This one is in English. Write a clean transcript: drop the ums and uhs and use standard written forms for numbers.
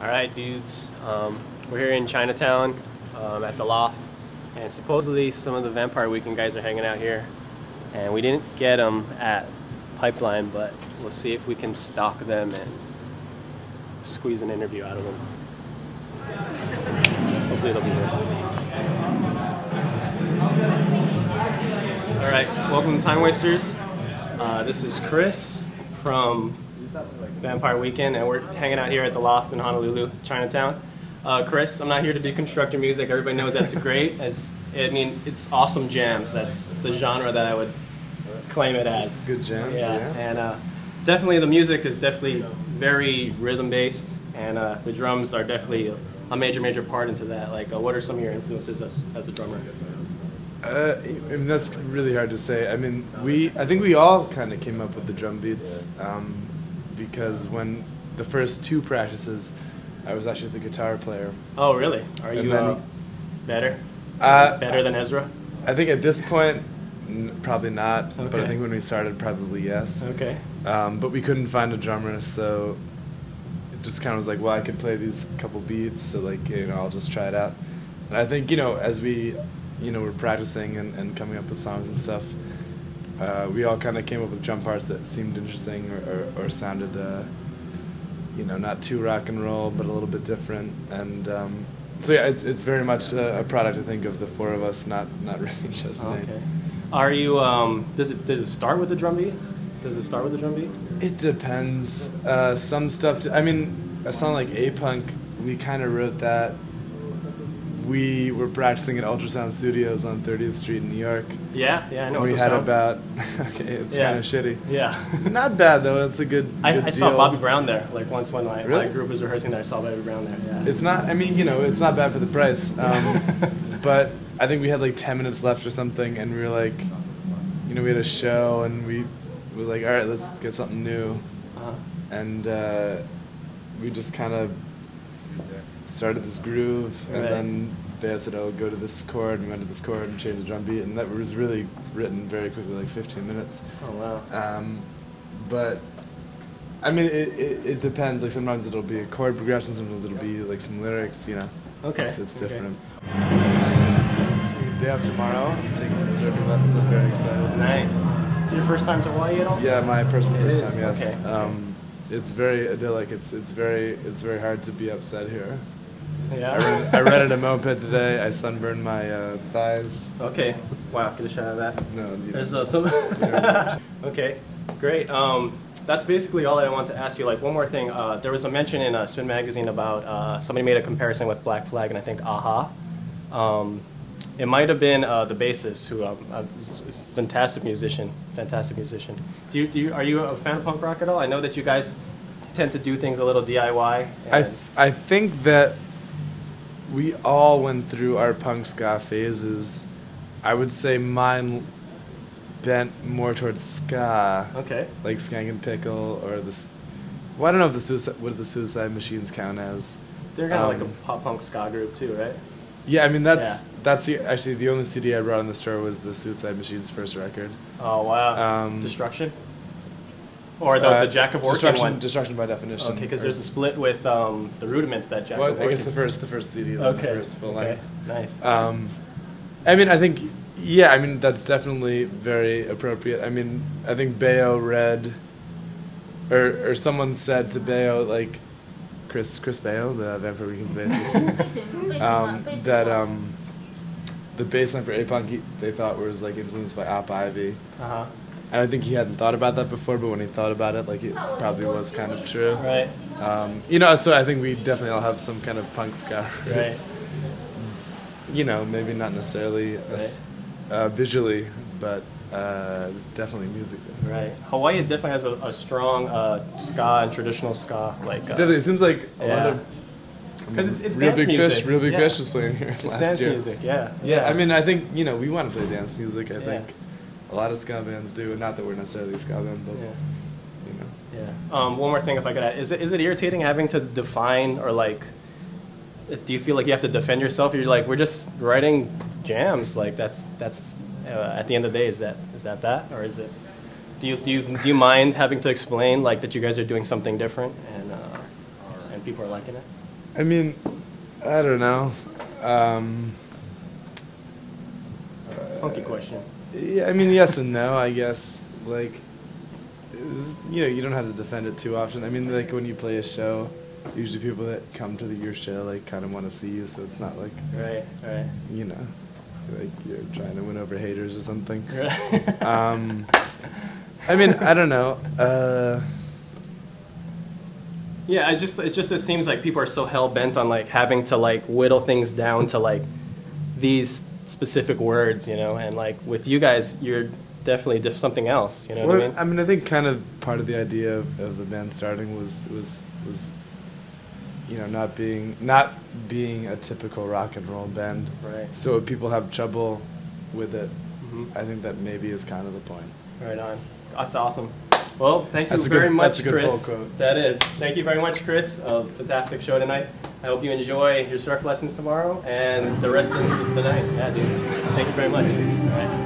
Alright dudes, we're here in Chinatown at the Loft, and supposedly some of the Vampire Weekend guys are hanging out here, and we didn't get them at Pipeline, but we'll see if we can stalk them and squeeze an interview out of them. Hopefully it'll be here. Alright, welcome to Time Wasters. This is Chris from Vampire Weekend, and we're hanging out here at the Loft in Honolulu, Chinatown. Chris, I'm not here to deconstruct your music. Everybody knows that's great. It's awesome jams. That's the genre that I would claim it as. It's good jams, yeah. And definitely the music is definitely very rhythm-based, and the drums are definitely a major part into that. Like, what are some of your influences as a drummer? That's really hard to say. I think we all kind of came up with the drum beats. Because when the first two practices, I was actually the guitar player. Oh, really? Are you better? Better than Ezra? I think at this point, probably not. Okay. But I think when we started, probably yes. Okay. But we couldn't find a drummer, so it just kind of was like, well, I could play these couple beats, so I'll just try it out. And I think as we were practicing and coming up with songs and stuff, we all kind of came up with drum parts that seemed interesting or sounded, not too rock and roll, but a little bit different. And so yeah, it's very much a product, I think, of the four of us, not really just me. Okay. Are you? Does it start with the drum beat? Does it start with the drum beat? It depends. Some stuff. A song like A-Punk, we kind of wrote that. We were practicing at Ultrasound Studios on 30th Street in New York. Yeah, I know. We had about it's kind of shitty. Yeah, not bad though. It's a good. I saw Bobby Brown there. Like once when my group was rehearsing there, I saw Bobby Brown there. Yeah. It's not. It's not bad for the price. But I think we had like 10 minutes left or something, and we were like, we had a show, and we were like, all right, let's get something new, and we just kind of started this groove, and then they said, "Oh, go to this chord," and we went to this chord and changed the drum beat, and that was really written very quickly, like 15 minutes. Oh wow! But it depends. Like sometimes it'll be a chord progression, sometimes it'll be like some lyrics. Okay. It's different. Day off tomorrow. I'm taking some surfing lessons. I'm very excited. Nice. Is it your first time to Hawaii at all? Yeah, my personal first time. Yes. Okay. It's very idyllic. It's very hard to be upset here. Yeah. I rented a moped today. I sunburned my thighs. Okay. Wow. Get a shot of that. No. There's some. Okay. Great. That's basically all I want to ask you. Like one more thing. There was a mention in Spin Magazine about somebody made a comparison with Black Flag and I think Aha. It might have been the bassist, who is a fantastic musician. Are you a fan of punk rock at all? I know that you guys tend to do things a little DIY. I think that we all went through our punk ska phases. I would say mine bent more towards ska. Okay. Like Skank and Pickle or well, I don't know if what the Suicide Machines count as. They're kind of like a pop punk ska group too, right? Yeah, that's actually the only CD I brought in the store was the Suicide Machines' first record. Oh wow! Destruction, or the Jack of Orchid one. Destruction by definition. Okay, because there's a split with the Rudiments that Jack of Orchid. I guess the first CD, the first full length. Nice. I think that's definitely very appropriate. I think Bayo read, or someone said to Bayo, like, Chris Bayo, the Vampire Weekend's bassist, that the bass line for A-Punk they thought was like influenced by Op Ivy. Uh-huh. And I think he hadn't thought about that before, but when he thought about it, like, it probably was kind of true. Right. So I think we definitely all have some kind of punk ska roots. Right. Maybe not necessarily visually, but it's definitely music. Right. Hawaii definitely has a strong ska and traditional ska. Definitely, it seems like a lot of. Because it's Real dance Big music. Fish. Real Big Fish was playing here last year. It's dance music, yeah. Yeah, I think we want to play dance music. I think a lot of ska bands do. Not that we're necessarily a ska band, but Yeah. One more thing, if I could add, is it irritating having to define or do you feel like you have to defend yourself? Or you're like, we're just writing jams. Like that's at the end of the day, is that or is it? Do you mind having to explain that you guys are doing something different and people are liking it? I mean, I don't know. Funky question. Yeah, I mean, yes and no, I guess. Like, you know, you don't have to defend it too often. I mean, like, when you play a show, usually people that come to your show, like, kind of want to see you, so it's not like, Right. you know, like you're trying to win over haters or something. Right. I mean, I don't know. Yeah, it seems like people are so hell bent on like having to like whittle things down to like these specific words, you know, and like with you guys, you're definitely something else, you know what I mean? I think kind of part of the idea of the band starting was you know, not being a typical rock and roll band. Right. So if people have trouble with it, Mm-hmm. I think that maybe is kind of the point. Right on. That's awesome. Well, thank you That's a very good- much, that's a good Chris. poll quote. That is. Thank you very much, Chris. Fantastic show tonight. I hope you enjoy your surf lessons tomorrow and the rest of the night. Yeah, dude. Thank you very much. All right.